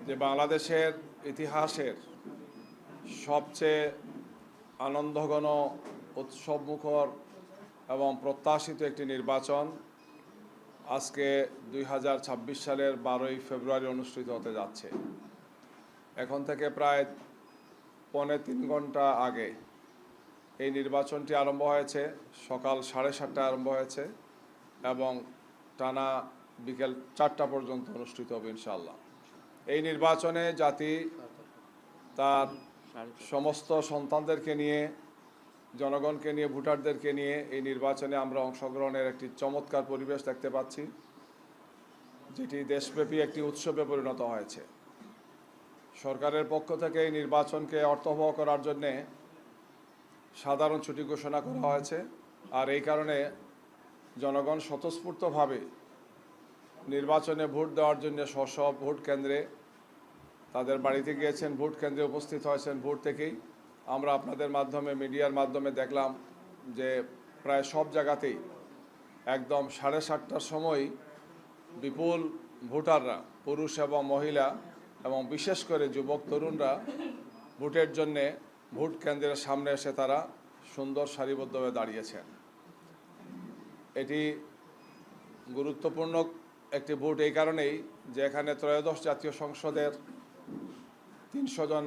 যে বাংলাদেশের ইতিহাসের সবচেয়ে আনন্দঘন, উৎসবমুখর এবং প্রত্যাশিত একটি নির্বাচন আজকে 2026 সালের 12ই ফেব্রুয়ারি অনুষ্ঠিত হতে যাচ্ছে। এখন থেকে প্রায় 3.25 ঘন্টা আগে এই নির্বাচনটি আরম্ভ হয়েছে। সকাল 7:30টায় আরম্ভ হয়েছে এবং টানা বিকেল 4টা পর্যন্ত অনুষ্ঠিত হবে ইনশাআল্লাহ। এই নির্বাচনে জাতি তার সমস্ত সন্তানদেরকে নিয়ে, জনগণকে নিয়ে, ভোটারদেরকে নিয়ে এই নির্বাচনে আমরা অংশগ্রহণের একটি চমৎকার পরিবেশ দেখতে পাচ্ছি, যেটি দেশব্যাপী একটি উৎসবে পরিণত হয়েছে। সরকারের পক্ষ থেকে এই নির্বাচনকে অর্থবহ করার জন্যে সাধারণ ছুটি ঘোষণা করা হয়েছে। আর এই কারণে জনগণ স্বতঃস্ফূর্তভাবে নির্বাচনে ভোট দেওয়ার জন্য স্ব ভোট কেন্দ্রে তাদের বাড়িতে গিয়েছেন, ভোট কেন্দ্রে উপস্থিত হয়েছেন। ভোট থেকেই আমরা আপনাদের মাধ্যমে, মিডিয়ার মাধ্যমে দেখলাম যে প্রায় সব জায়গাতেই একদম 7:30টার সময় বিপুল ভোটাররা, পুরুষ এবং মহিলা এবং বিশেষ করে যুবক তরুণরা ভোটের জন্যে ভোট কেন্দ্রের সামনে এসে তারা সুন্দর সারিবদ্ধভাবে দাঁড়িয়েছেন। এটি গুরুত্বপূর্ণ একটি ভোট এই কারণেই যে এখানে ত্রয়োদশ জাতীয় সংসদের 300 জন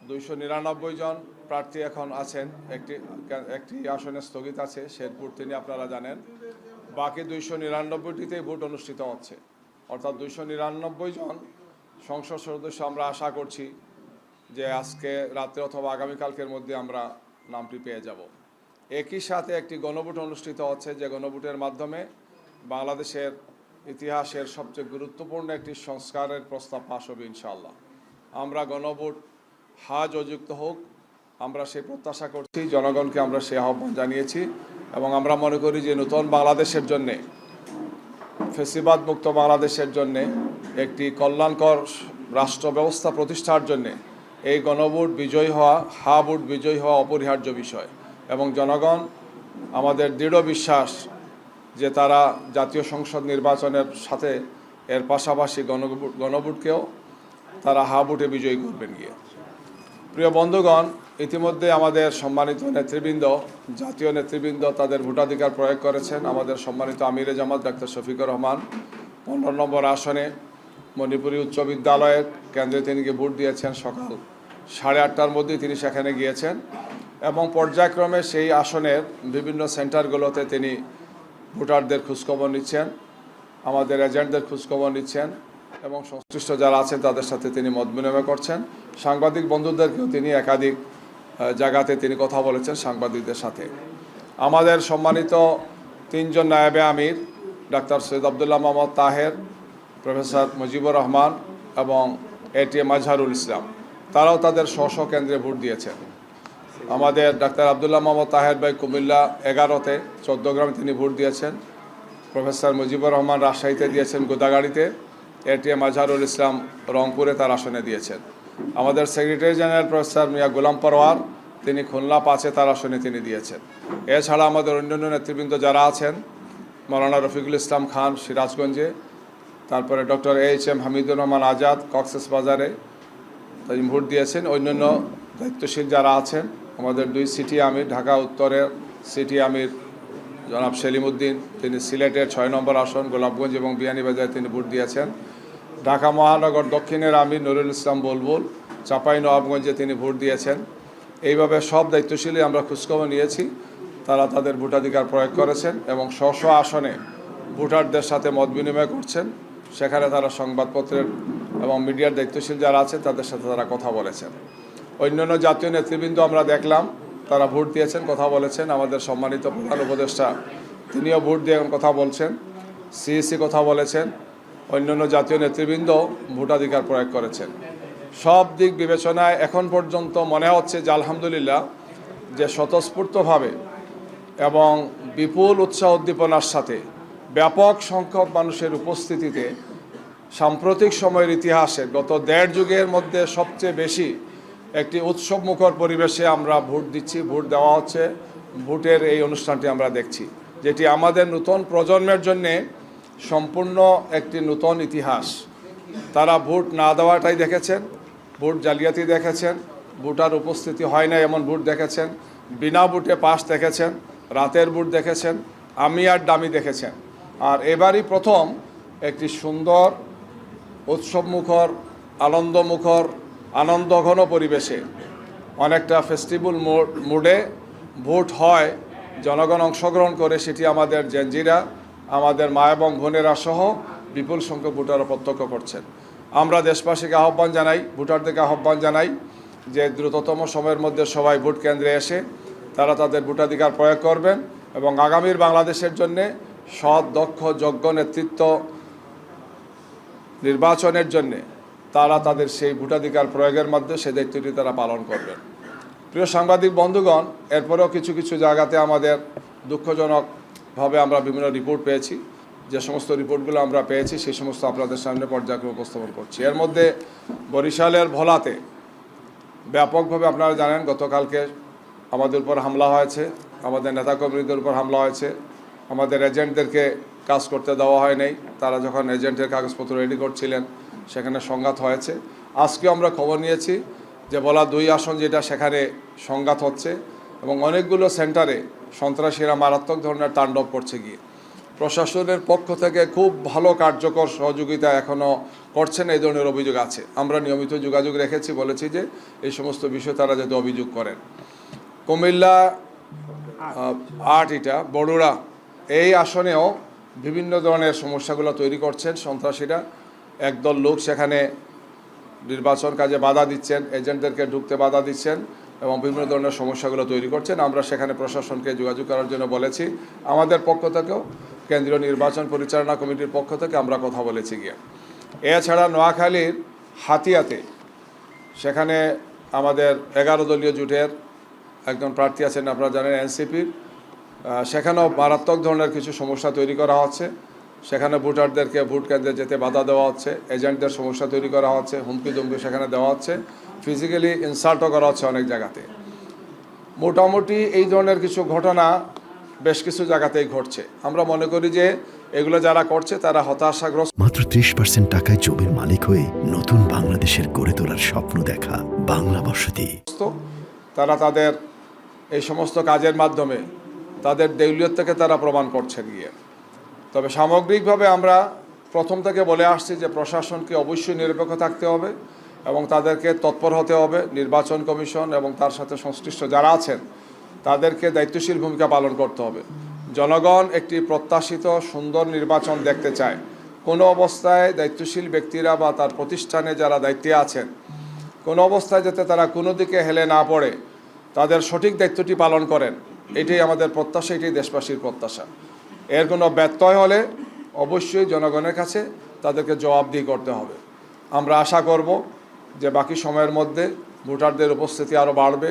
299 জন প্রার্থী এখন আছেন। একটি আসনে স্থগিত আছে, শেরপুর তিনি আপনারা জানেন। বাকি 299টিতেই ভোট অনুষ্ঠিত হচ্ছে, অর্থাৎ 299 জন সংসদ সদস্য আমরা আশা করছি যে আজকে রাত্রে অথবা আগামীকালকের মধ্যে আমরা নামটি পেয়ে যাব। একই সাথে একটি গণভোট অনুষ্ঠিত হচ্ছে, যে গণভোটের মাধ্যমে বাংলাদেশের ইতিহাসের সবচেয়ে গুরুত্বপূর্ণ একটি সংস্কারের প্রস্তাব পাশ হবে ইনশাআল্লাহ। আমরা গণভোট যুক্ত হোক, আমরা সেই প্রত্যাশা করছি। জনগণকে আমরা সেই আহ্বান জানিয়েছি এবং আমরা মনে করি যে নতুন বাংলাদেশের জন্যে, ফ্যাসিবাদ মুক্ত বাংলাদেশের জন্যে, একটি কল্যাণকর রাষ্ট্র ব্যবস্থা প্রতিষ্ঠার জন্যে এই গণভোট বিজয়ী হওয়া, ভোট বিজয়ী হওয়া অপরিহার্য বিষয়। এবং জনগণ, আমাদের দৃঢ় বিশ্বাস যে তারা জাতীয় সংসদ নির্বাচনের সাথে এর পাশাপাশি গণভোটকেও তারা ভোটে বিজয়ী করবেন গিয়ে। প্রিয় বন্ধুগণ, ইতিমধ্যে আমাদের সম্মানিত নেতৃবৃন্দ, জাতীয় নেতৃবৃন্দ তাদের ভোটাধিকার প্রয়োগ করেছেন। আমাদের সম্মানিত আমিরে জামাত ডাক্তার শফিকুর রহমান 15 নম্বর আসনে মণিপুরী উচ্চ বিদ্যালয়ের কেন্দ্রে তিনি ভোট দিয়েছেন। সকাল 8:30টার মধ্যেই তিনি সেখানে গিয়েছেন এবং পর্যায়ক্রমে সেই আসনের বিভিন্ন সেন্টারগুলোতে তিনি ভোটারদের খোঁজখবর নিচ্ছেন, আমাদের এজেন্টদের খোঁজখবর নিচ্ছেন এবং সংশ্লিষ্ট যারা আছেন তাদের সাথে তিনি মত বিনিময় করছেন। সাংবাদিক বন্ধুদেরকেও তিনি একাধিক জায়গাতে তিনি কথা বলেছেন সাংবাদিকদের সাথে। আমাদের সম্মানিত 3 জন নায়েবে আমির, ডাক্তার সৈয়দ আবদুল্লাহ মোহাম্মদ তাহের, প্রফেসর মুজিবুর রহমান এবং ATM মাজহারুল ইসলাম, তারাও তাদের স্ব কেন্দ্রে ভোট দিয়েছেন। আমাদের ডাক্তার আবদুল্লাহ মোহাম্মদ তাহের ভাই কুমিল্লা 11-তে 14 গ্রামে তিনি ভোট দিয়েছেন। প্রফেসর মুজিবুর রহমান রাজশাহীতে দিয়েছেন গোদাগাড়িতে। ATM মাজহারুল ইসলাম রংপুরে তার আসনে দিয়েছেন। আমাদের সেক্রেটারি জেনারেল প্রফেসর মিয়া গোলাম পরওয়ার তিনি খুলনা 5-এ তার আসনে তিনি দিয়েছেন। এছাড়া আমাদের অন্যান্য নেতৃবৃন্দ যারা আছেন, মৌলানা রফিকুল ইসলাম খান সিরাজগঞ্জে, তারপরে ডক্টর HM হামিদুর রহমান আজাদ কক্সবাজারে তিনি ভোট দিয়েছেন। অন্যান্য দায়িত্বশীল যারা আছেন, আমাদের 2 সিটি আমির, ঢাকা উত্তরের সিটি আমির জনাব সেলিম উদ্দিন, তিনি সিলেটের 6 নম্বর আসন গোলাপগঞ্জ এবং বিয়ানীবাজারে তিনি ভোট দিয়েছেন। ঢাকা মহানগর দক্ষিণের আমির নুরুল ইসলাম বুলবুল চাঁপাইনবাবগঞ্জে তিনি ভোট দিয়েছেন। এইভাবে সব দায়িত্বশীলই আমরা খোঁজখবর নিয়েছি, তারা তাদের ভোটাধিকার প্রয়োগ করেছেন এবং স্ব আসনে ভোটারদের সাথে মত বিনিময় করছেন। সেখানে তারা সংবাদপত্রের এবং মিডিয়ার দায়িত্বশীল যারা আছে তাদের সাথে তারা কথা বলেছেন। অন্যান্য জাতীয় নেতৃবৃন্দ আমরা দেখলাম তারা ভোট দিয়েছেন, কথা বলেছেন। আমাদের সম্মানিত প্রধান উপদেষ্টা তিনিও ভোট দিয়ে কথা বলছেন, CEC কথা বলেছেন। অন্যান্য জাতীয় নেতৃবৃন্দ ভোটাধিকার প্রয়োগ করেছেন। সব দিক বিবেচনায় এখন পর্যন্ত মনে হচ্ছে যে আলহামদুলিল্লাহ যে স্বতঃস্ফূর্তভাবে এবং বিপুল উৎসাহ উদ্দীপনার সাথে ব্যাপক সংখ্যক মানুষের উপস্থিতিতে সাম্প্রতিক সময়ের ইতিহাসে গত 1.5 যুগের মধ্যে সবচেয়ে বেশি একটি উৎসবমুখর পরিবেশে আমরা ভোট দিচ্ছি, ভোট দেওয়া হচ্ছে। ভোটের এই অনুষ্ঠানটি আমরা দেখছি, যেটি আমাদের নতুন প্রজন্মের জন্যে সম্পূর্ণ একটি নতুন ইতিহাস। তারা ভোট না দেওয়াটাই দেখেছেন, ভোট জালিয়াতি দেখেছেন, ভোটার উপস্থিতি হয় না এমন ভোট দেখেছেন, বিনা ভোটে পাস দেখেছেন, রাতের ভোট দেখেছেন, আমি আর ডামি দেখেছেন। আর এবারই প্রথম একটি সুন্দর উৎসবমুখর, আনন্দমুখর, আনন্দঘন পরিবেশে অনেকটা ফেস্টিভ্যাল মুডে ভোট হয়, জনগণ অংশগ্রহণ করে, সেটি আমাদের জেনজিরা, আমাদের মা এবং বোনেরা সহ বিপুল সংখ্যক ভোটাররা প্রত্যক্ষ করছেন। আমরা দেশবাসীকে আহ্বান জানাই, ভোটারদেরকে আহ্বান জানাই যে দ্রুততম সময়ের মধ্যে সবাই ভোট কেন্দ্রে এসে তারা তাদের ভোটাধিকার প্রয়োগ করবেন এবং আগামীর বাংলাদেশের জন্যে সৎ, দক্ষ, যোগ্য নেতৃত্ব নির্বাচনের জন্যে তারা তাদের সেই ভোটাধিকার প্রয়োগের মধ্যে সেই দায়িত্বটি তারা পালন করবেন। প্রিয় সাংবাদিক বন্ধুগণ, এরপরেও কিছু কিছু জায়গাতে আমাদের দুঃখজনকভাবে আমরা বিভিন্ন রিপোর্ট পেয়েছি। যে সমস্ত রিপোর্টগুলো আমরা পেয়েছি সেই সমস্ত আপনাদের সামনে পর্যায়ক্রমে উপস্থাপন করছি। এর মধ্যে বরিশালের ভোলাতে ব্যাপকভাবে আপনারা জানেন গতকালকে আমাদের উপর হামলা হয়েছে, আমাদের নেতাকর্মীদের উপর হামলা হয়েছে, আমাদের এজেন্টদেরকে কাজ করতে দেওয়া হয় নাই। তারা যখন এজেন্টের কাগজপত্র রেডি করছিলেন সেখানে সংঘাত হয়েছে। আজকে আমরা খবর নিয়েছি যে বলা 2 আসন যেটা, সেখানে সংঘাত হচ্ছে এবং অনেকগুলো সেন্টারে সন্ত্রাসীরা মারাত্মক ধরনের তাণ্ডব করছে গিয়ে। প্রশাসনের পক্ষ থেকে খুব ভালো কার্যকর সহযোগিতা এখনও করছেন, এই ধরনের অভিযোগ আছে। আমরা নিয়মিত যোগাযোগ রেখেছি, বলেছি যে এই সমস্ত বিষয় তারা যাতে অভিযোগ করেন। কুমিল্লা 8 এটা বড়ুড়া, এই আসনেও বিভিন্ন ধরনের সমস্যাগুলো তৈরি করছেন সন্ত্রাসীরা। একদল লোক সেখানে নির্বাচন কাজে বাধা দিচ্ছেন, এজেন্টদেরকে ঢুকতে বাধা দিচ্ছেন এবং বিভিন্ন ধরনের সমস্যাগুলো তৈরি করছেন। আমরা সেখানে প্রশাসনকে যোগাযোগ করার জন্য বলেছি। আমাদের পক্ষ থেকেও কেন্দ্রীয় নির্বাচন পরিচালনা কমিটির পক্ষ থেকে আমরা কথা বলেছি গিয়ে। এছাড়া নোয়াখালীর হাতিয়াতে, সেখানে আমাদের 11 দলীয় জোটের একজন প্রার্থী আছেন, আপনারা জানেন, এনসিপির। সেখানেও মারাত্মক ধরনের কিছু সমস্যা তৈরি করা হচ্ছে। সেখানে ভোটারদেরকে ভোট কেন্দ্রে যেতে বাধা দেওয়া হচ্ছে, এজেন্টদের সমস্যা তৈরি করা হচ্ছে, হুমকি দুমকি সেখানে দেওয়া হচ্ছে, ফিজিক্যালি ইনসাল্টও করা হচ্ছে অনেক জায়গাতে। মোটামুটি এই ধরনের কিছু ঘটনা বেশ কিছু জায়গাতেই ঘটছে। আমরা মনে করি যে এগুলো যারা করছে তারা হতাশাগ্রস্ত। মাত্র 30% টাকায় জমির মালিক হয়ে নতুন বাংলাদেশের গড়ে তোলার স্বপ্ন দেখা বাংলা বসতি। তারা তাদের এই সমস্ত কাজের মাধ্যমে তাদের দেউলিয়ত থেকে তারা প্রমাণ করছে গিয়ে। তবে সামগ্রিকভাবে আমরা প্রথম থেকে বলে আসছি যে প্রশাসনকে অবশ্যই নিরপেক্ষ থাকতে হবে এবং তাদেরকে তৎপর হতে হবে। নির্বাচন কমিশন এবং তার সাথে সংশ্লিষ্ট যারা আছেন তাদেরকে দায়িত্বশীল ভূমিকা পালন করতে হবে। জনগণ একটি প্রত্যাশিত সুন্দর নির্বাচন দেখতে চায়। কোনো অবস্থায় দায়িত্বশীল ব্যক্তিরা বা তার প্রতিষ্ঠানে যারা দায়িত্বে আছেন, কোনো অবস্থায় যাতে তারা কোনো দিকে হেলে না পড়ে তাদের সঠিক দায়িত্বটি পালন করেন, এটাই আমাদের প্রত্যাশা, এটাই দেশবাসীর প্রত্যাশা। এর কোনো ব্যত্যয় হলে অবশ্যই জনগণের কাছে তাদেরকে জবাবদিহি করতে হবে। আমরা আশা করব যে বাকি সময়ের মধ্যে ভোটারদের উপস্থিতি আরও বাড়বে,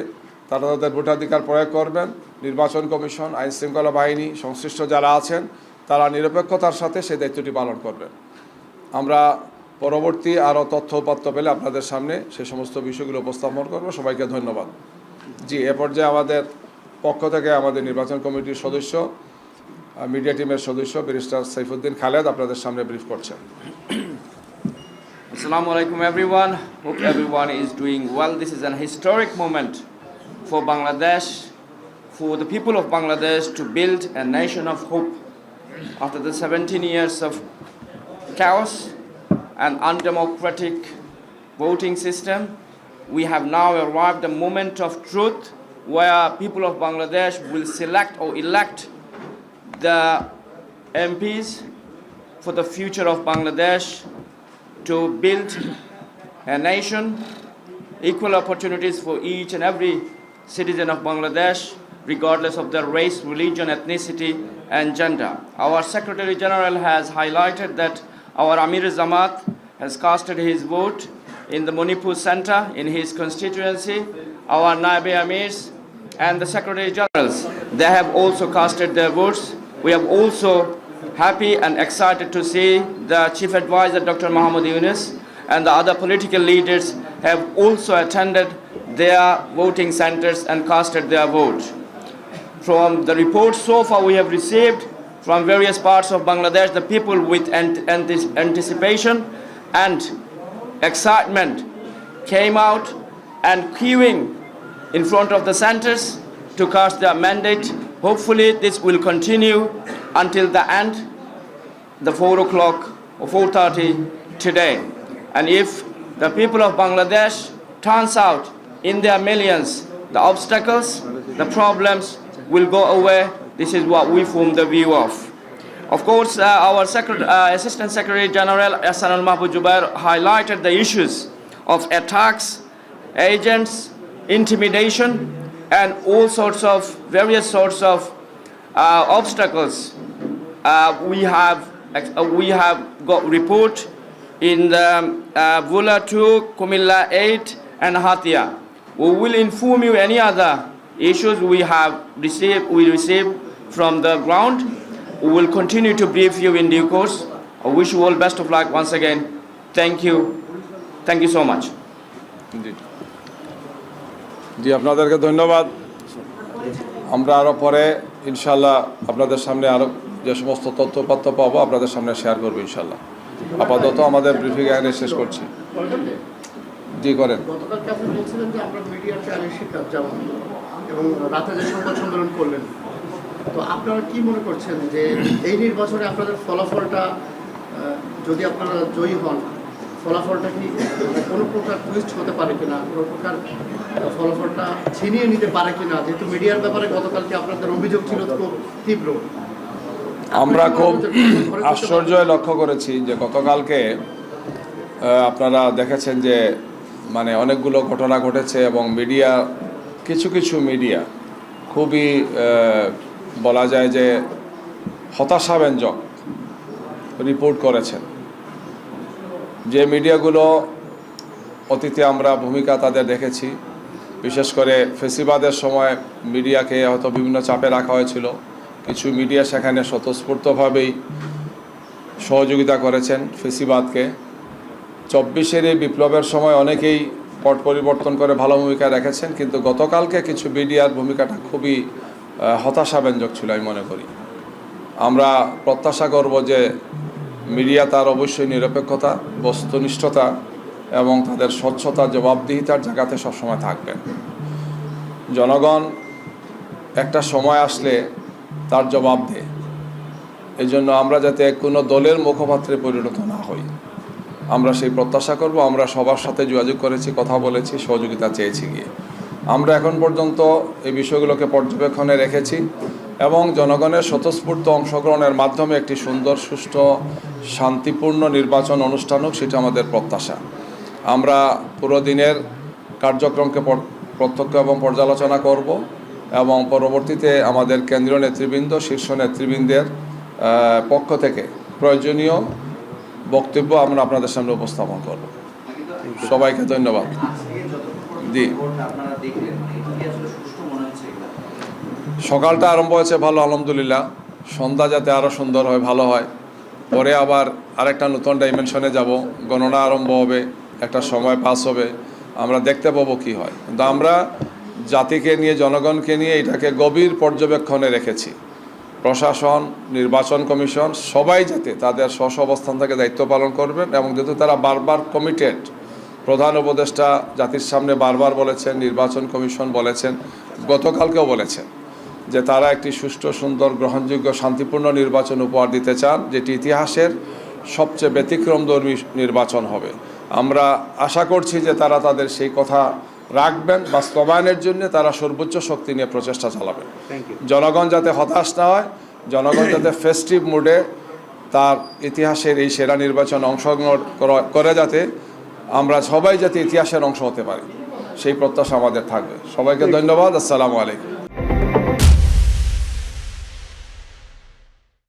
তারা তাদের ভোটাধিকার প্রয়োগ করবেন। নির্বাচন কমিশন, আইনশৃঙ্খলা বাহিনী, সংশ্লিষ্ট যারা আছেন তারা নিরপেক্ষতার সাথে সেই দায়িত্বটি পালন করবেন। আমরা পরবর্তী আরও তথ্য উপাত্ত পেলে আপনাদের সামনে সেই সমস্ত বিষয়গুলো উপস্থাপন করব। সবাইকে ধন্যবাদ। জি, এ পর্যায়ে আমাদের পক্ষ থেকে আমাদের নির্বাচন কমিটির সদস্য, মিডিয়া টিমের সদস্য ব্যারিস্টার সাইফুদ্দিন খালেদ আপনাদের সামনে ব্রিফ করছেন। Assalamu alaikum everyone. Hope everyone is doing well. This is an historic moment for Bangladesh, for the people of Bangladesh to build a nation of hope. After the 17 years of chaos and undemocratic voting system, we have now arrived a moment of truth where people of Bangladesh will select or elect the MPs for the future of Bangladesh to build a nation, equal opportunities for each and every citizen of Bangladesh, regardless of their race, religion, ethnicity, and gender. Our Secretary General has highlighted that our Amir Zamat has casted his vote in the Manipur Center in his constituency. Our Naibe Amirs and the Secretary Generals, they have also casted their votes. We are also happy and excited to see the Chief Advisor Dr. Muhammad Yunus and the other political leaders have also attended their voting centers and casted their vote. From the reports so far we have received from various parts of Bangladesh, the people with anticipation, and excitement came out and queuing in front of the centers to cast their mandate. Hopefully this will continue until the end, the 4 o'clock or 4:30 today. And if the people of Bangladesh turns out in their millions, the obstacles, the problems will go away. This is what we form the view of. Of course, our Assistant Secretary General Ahsanul Mahmoud Jubair highlighted the issues of attacks, agents, intimidation, and all sorts of various sorts of obstacles. We have got report in the Vula 2, Kumilla 8, and Hatia. We will inform you any other issues we receive from the ground. We will continue to brief you in due course. I wish you all best of luck once again. Thank you. Thank you so much. জি আপনাদেরকে ধন্যবাদ। আমরা আরও পরে ইনশাল্লাহ আপনাদের সামনে আরও যে সমস্ত তথ্যপত্র পাবো আপনাদের সামনে শেয়ার করবো ইনশাল্লাহ। আপাতত আমাদের ব্রিফিং এখানে শেষ করছি। জি করেন। গতকালকে আপনি বলছিলেন যে আমরা মিডিয়ার চ্যানেল শিক্ষা যেমন এবং রাতে যে সংবাদ সম্মেলন করলেন, তো আপনারা কি মনে করছেন যে এই নির্বাচনে আপনাদের ফলাফলটা যদি আপনারা জয়ী হন, ফলাফলটা কি কোনো প্রকার টুইস্ট হতে পারে কিনা, কোনো প্রকার ফলাফলটা ছিনিয়ে নিতে পারে কিনা? যেহেতু মিডিয়ার ব্যাপারে গতকালকে আপনাদের অভিযোগ ছিল খুব তীব্র। আমরা খুব আশ্চর্য লক্ষ্য করেছি যে গতকালকে আপনারা দেখেছেন যে মানে অনেকগুলো ঘটনা ঘটেছে এবং মিডিয়া কিছু মিডিয়া খুবই বলা যায় যে হতাশাব্যঞ্জক রিপোর্ট করেছেন। যে মিডিয়াগুলো অতীতে আমরা ভূমিকা তাদের দেখেছি, বিশেষ করে ফেসিবাদের সময় মিডিয়াকে হয়তো বিভিন্ন চাপে রাখা হয়েছিল, কিছু মিডিয়া সেখানে স্বতঃস্ফূর্তভাবেই সহযোগিতা করেছেন ফেসিবাদকে। 24-এর এই বিপ্লবের সময় অনেকেই পট পরিবর্তন করে ভালো ভূমিকা রেখেছেন, কিন্তু গতকালকে কিছু মিডিয়ার ভূমিকাটা খুবই হতাশাব্যঞ্জক ছিল আমি মনে করি। আমরা প্রত্যাশা করব যে মিডিয়া তার অবশ্যই নিরপেক্ষতা, বস্তুনিষ্ঠতা এবং তাদের স্বচ্ছতা, জবাবদিহিতার জায়গাতে সবসময় থাকবেন। জনগণ একটা সময় আসলে তার জবাব দেয়, এই জন্য আমরা যাতে কোনো দলের মুখপাত্রে পরিণত না হই আমরা সেই প্রত্যাশা করব। আমরা সবার সাথে যোগাযোগ করেছি, কথা বলেছি, সহযোগিতা চেয়েছি গিয়ে। আমরা এখন পর্যন্ত এই বিষয়গুলোকে পর্যবেক্ষণে রেখেছি এবং জনগণের স্বতঃস্ফূর্ত অংশগ্রহণের মাধ্যমে একটি সুন্দর, সুষ্ঠু, শান্তিপূর্ণ নির্বাচন অনুষ্ঠান হোক, সেটা আমাদের প্রত্যাশা। আমরা পুরো দিনের কার্যক্রমকে প্রত্যক্ষ এবং পর্যালোচনা করব এবং পরবর্তীতে আমাদের কেন্দ্রীয় নেতৃবৃন্দ, শীর্ষ নেতৃবৃন্দের পক্ষ থেকে প্রয়োজনীয় বক্তব্য আমরা আপনাদের সামনে উপস্থাপন করব। সবাইকে ধন্যবাদ। জি, সকালটা আরম্ভ হয়েছে ভালো, আলহামদুলিল্লাহ। সন্ধ্যা যাতে আরও সুন্দর হয়, ভালো হয়। পরে আবার আরেকটা নতুন ডাইমেনশনে যাব, গণনা আরম্ভ হবে, একটা সময় পাস হবে, আমরা দেখতে পাবো কি হয়। কিন্তু আমরা জাতিকে নিয়ে, জনগণকে নিয়ে এটাকে গভীর পর্যবেক্ষণে রেখেছি। প্রশাসন, নির্বাচন কমিশন সবাই যাতে তাদের স্ব অবস্থান থেকে দায়িত্ব পালন করবেন এবং যেহেতু তারা বারবার কমিটেড, প্রধান উপদেষ্টা জাতির সামনে বারবার বলেছেন, নির্বাচন কমিশন বলেছেন, গতকালকেও বলেছেন যে তারা একটি সুষ্ঠু, সুন্দর, গ্রহণযোগ্য, শান্তিপূর্ণ নির্বাচন উপহার দিতে চান, যেটি ইতিহাসের সবচেয়ে ব্যতিক্রমধর্মী নির্বাচন হবে। আমরা আশা করছি যে তারা তাদের সেই কথা রাখবেন, বাস্তবায়নের জন্য তারা সর্বোচ্চ শক্তি নিয়ে প্রচেষ্টা চালাবেন। জনগণ যাতে হতাশ না হয়, জনগণ যাতে ফেস্টিভ মুডে তার ইতিহাসের এই সেরা নির্বাচন অংশগ্রহণ করে, যাতে আমরা সবাই যাতে ইতিহাসের অংশ হতে পারি, সেই প্রত্যাশা আমাদের থাকবে। সবাইকে ধন্যবাদ। আসসালামু আলাইকুম।